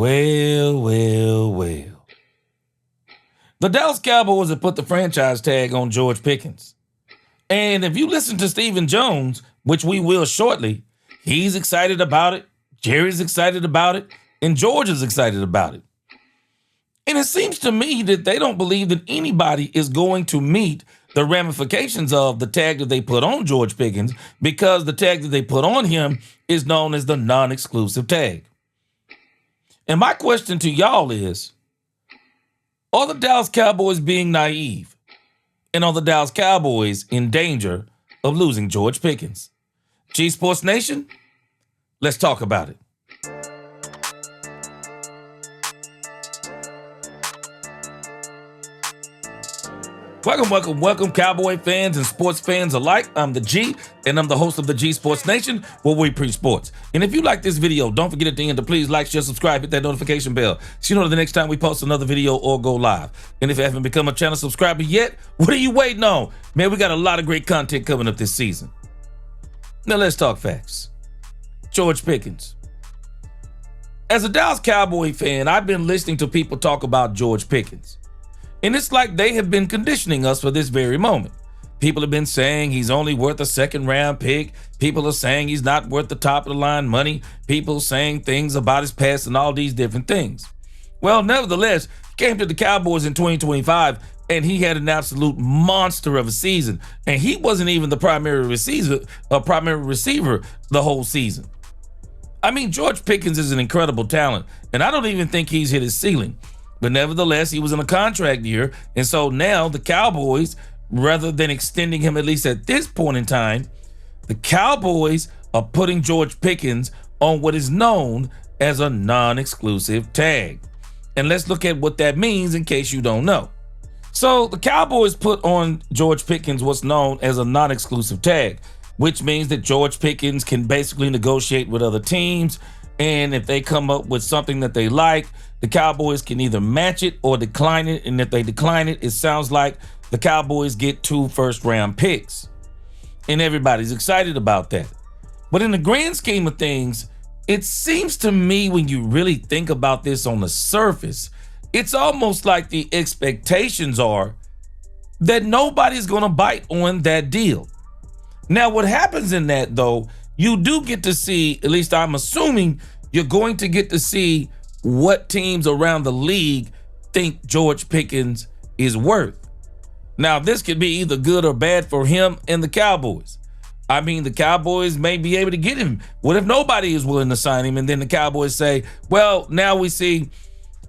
Well. The Dallas Cowboys have put the franchise tag on George Pickens. And if you listen to Stephen Jones, which we will shortly, he's excited about it, Jerry's excited about it, and George is excited about it. And it seems to me that they don't believe that anybody is going to meet the ramifications of the tag that they put on George Pickens, because the tag that they put on him is known as the non-exclusive tag. And my question to y'all is, are the Dallas Cowboys being naive? And are the Dallas Cowboys in danger of losing George Pickens? G Sports Nation, let's talk about it. Welcome, Cowboy fans and sports fans alike. I'm the G, and I'm the host of the G Sports Nation, where we preach sports. And if you like this video, don't forget at the end to please like, share, subscribe, hit that notification bell, so you know the next time we post another video or go live. And if you haven't become a channel subscriber yet, what are you waiting on? Man, we got a lot of great content coming up this season. Now let's talk facts. George Pickens. As a Dallas Cowboy fan, I've been listening to people talk about George Pickens. And it's like they have been conditioning us for this very moment. People have been saying he's only worth a second-round pick. People are saying he's not worth the top-of-the-line money. People saying things about his past and all these different things. Well, nevertheless, he came to the Cowboys in 2025, and he had an absolute monster of a season. And he wasn't even the primary receiver the whole season. I mean, George Pickens is an incredible talent, and I don't even think he's hit his ceiling. But nevertheless, he was in a contract year. And so now the Cowboys, rather than extending him, at least at this point in time, the Cowboys are putting George Pickens on what is known as a non-exclusive tag. And let's look at what that means in case you don't know. So the Cowboys put on George Pickens what's known as a non-exclusive tag, which means that George Pickens can basically negotiate with other teams. And if they come up with something that they like, the Cowboys can either match it or decline it. And if they decline it, it sounds like the Cowboys get 2 first-round picks. And everybody's excited about that. But in the grand scheme of things, it seems to me when you really think about this on the surface, it's almost like the expectations are that nobody's going to bite on that deal. Now, what happens in that, though, you do get to see, at least I'm assuming, you're going to get to see what teams around the league think George Pickens is worth. Now, this could be either good or bad for him and the Cowboys. I mean, the Cowboys may be able to get him. What if nobody is willing to sign him? And then the Cowboys say, well, now we see,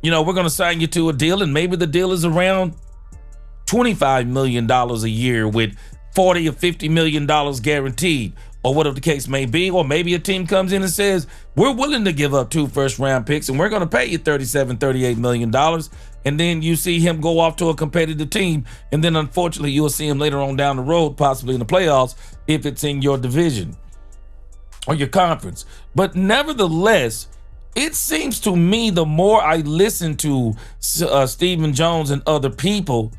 we're going to sign you to a deal, and maybe the deal is around $25 million a year with $40 or $50 million guaranteed, or whatever the case may be. Or maybe a team comes in and says, we're willing to give up 2 first-round picks, and we're going to pay you $37, $38 million. And then you see him go off to a competitive team, and then unfortunately you'll see him later on down the road, possibly in the playoffs, if it's in your division or your conference. But nevertheless, it seems to me the more I listen to Stephen Jones and other people,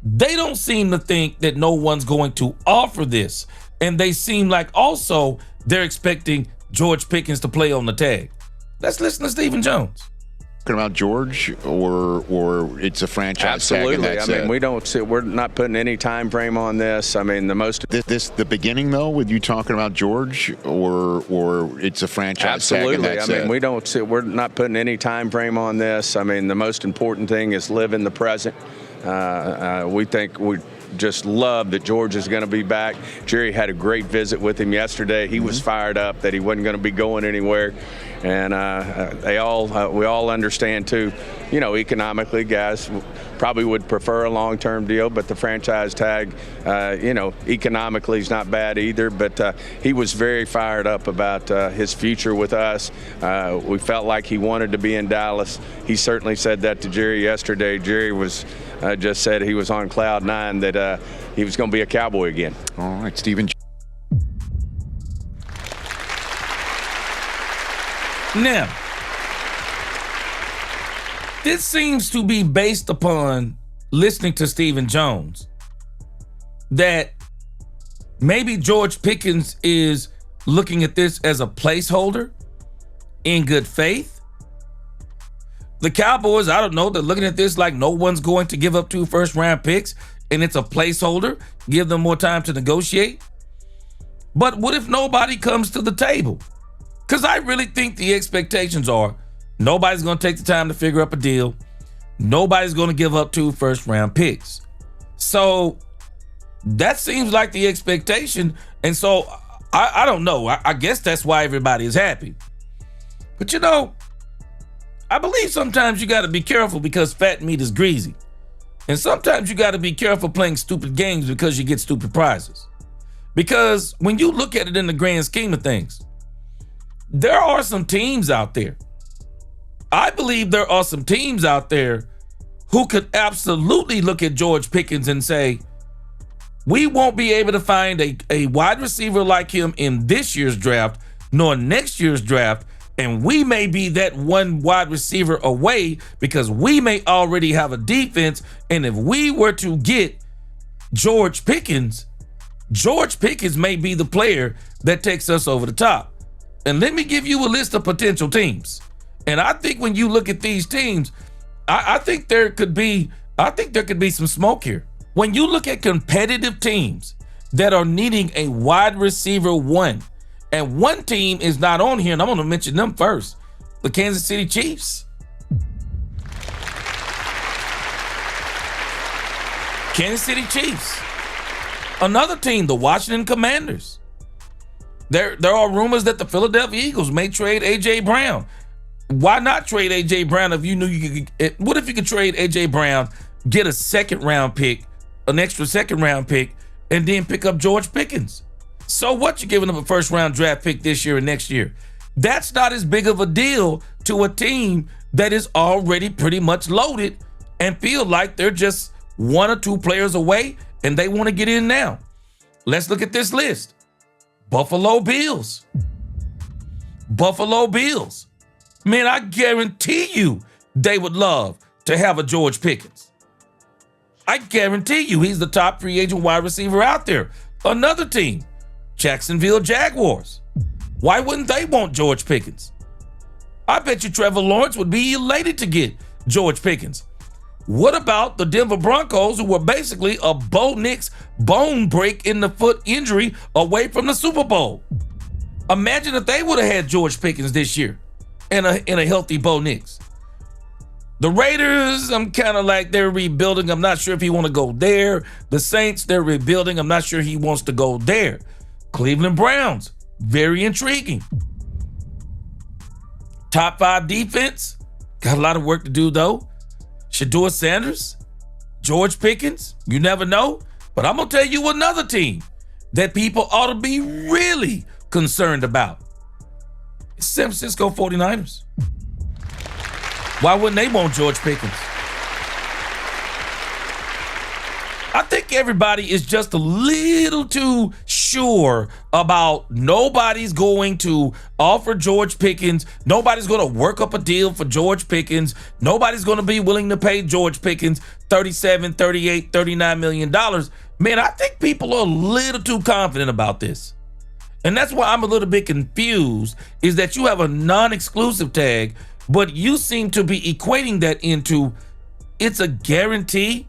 they don't seem to think that no one's going to offer this. And they seem like also they're expecting George Pickens to play on the tag. Let's listen to Stephen Jones. Talking about George, or it's a franchise tag? Absolutely. I mean, we're not putting any time frame on this. I mean, the beginning though, with you talking about George, or it's a franchise tag? Absolutely. I mean, we're not putting any time frame on this. I mean, the most important thing is live in the present. We think we just love that George is going to be back. Jerry had a great visit with him yesterday. He was fired up that he wasn't going to be going anywhere. And we all understand too, economically, guys probably would prefer a long-term deal, but the franchise tag, economically is not bad either. But he was very fired up about his future with us. We felt like he wanted to be in Dallas. He certainly said that to Jerry yesterday. Jerry was just said he was on cloud 9, that he was going to be a Cowboy again. All right, Stephen. Now, this seems to be based upon listening to Stephen Jones, that maybe George Pickens is looking at this as a placeholder in good faith, The Cowboys, I don't know, they're looking at this like no one's going to give up 2 first-round picks, and it's a placeholder. Give them more time to negotiate. But what if nobody comes to the table? Because I really think the expectations are nobody's going to take the time to figure up a deal. Nobody's going to give up 2 first-round picks. So that seems like the expectation. And so I don't know. I guess that's why everybody is happy. But you know, I believe sometimes you got to be careful because fat meat is greasy. And sometimes you got to be careful playing stupid games because you get stupid prizes. Because when you look at it in the grand scheme of things, there are some teams out there. I believe there are some teams out there who could absolutely look at George Pickens and say, we won't be able to find a wide receiver like him in this year's draft, nor next year's draft. And we may be that one wide receiver away because we may already have a defense. And if we were to get George Pickens may be the player that takes us over the top. And let me give you a list of potential teams. And I think when you look at these teams, I think there could be some smoke here. When you look at competitive teams that are needing a wide receiver 1, and one team is not on here, and I'm going to mention them first. The Kansas City Chiefs. Kansas City Chiefs. Another team, the Washington Commanders. There are rumors that the Philadelphia Eagles may trade A.J. Brown. Why not trade A.J. Brown if you knew you could? What if you could trade A.J. Brown, get a second-round pick, an extra second-round pick, and then pick up George Pickens? So what, you're giving up a first-round draft pick this year and next year? That's not as big of a deal to a team that is already pretty much loaded and feel like they're just 1 or 2 players away and they want to get in now. Let's look at this list. Buffalo Bills. Buffalo Bills. Man, I guarantee you they would love to have a George Pickens. I guarantee you he's the top free agent wide receiver out there. Another team, Jacksonville Jaguars. Why wouldn't they want George Pickens? I bet you Trevor Lawrence would be elated to get George Pickens. What about the Denver Broncos, who were basically a Bo Nix bone break in the foot injury away from the Super Bowl? Imagine if they would have had George Pickens this year in a healthy Bo Nix. The Raiders, I'm kind of like they're rebuilding. I'm not sure if he want to go there. The Saints, they're rebuilding. I'm not sure he wants to go there. Cleveland Browns, very intriguing. Top 5 defense, got a lot of work to do though. Shedeur Sanders, George Pickens, you never know. But I'm going to tell you another team that people ought to be really concerned about. It's San Francisco 49ers. Why wouldn't they want George Pickens? I think everybody is just a little too sure about nobody's going to offer George Pickens. Nobody's going to work up a deal for George Pickens. Nobody's going to be willing to pay George Pickens $37, $38, $39 million. Man, I think people are a little too confident about this. And that's why I'm a little bit confused, is that you have a non-exclusive tag, but you seem to be equating that into it's a guarantee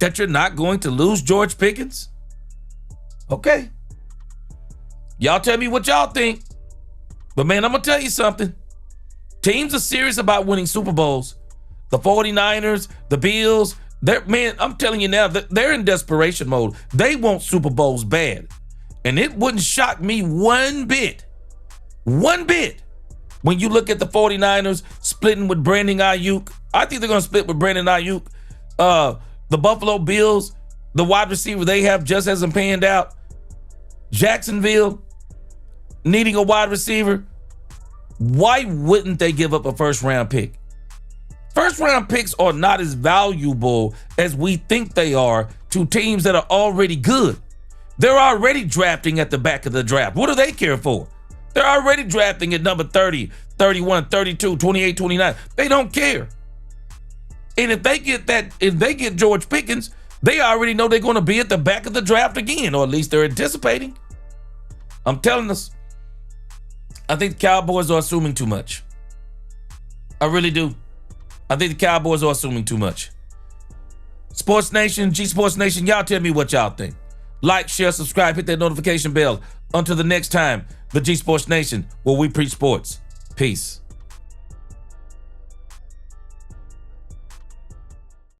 that you're not going to lose George Pickens? Okay. Y'all tell me what y'all think. But man, I'm going to tell you something. Teams are serious about winning Super Bowls. The 49ers, the Bills, man, I'm telling you now, they're in desperation mode. They want Super Bowls bad. And it wouldn't shock me one bit, when you look at the 49ers splitting with Brandon Ayuk. I think they're going to split with Brandon Ayuk. The Buffalo Bills, the wide receiver they have just hasn't panned out. Jacksonville needing a wide receiver. Why wouldn't they give up a first-round pick? First-round picks are not as valuable as we think they are to teams that are already good. They're already drafting at the back of the draft. What do they care for? They're already drafting at number 30, 31, 32, 28, 29. They don't care. And if they get George Pickens, they already know they're going to be at the back of the draft again, or at least they're anticipating. I'm telling us, I think the Cowboys are assuming too much. I really do. I think the Cowboys are assuming too much. Sports Nation, G Sports Nation, y'all tell me what y'all think. Like, share, subscribe, hit that notification bell. Until the next time, the G Sports Nation, where we preach sports. Peace.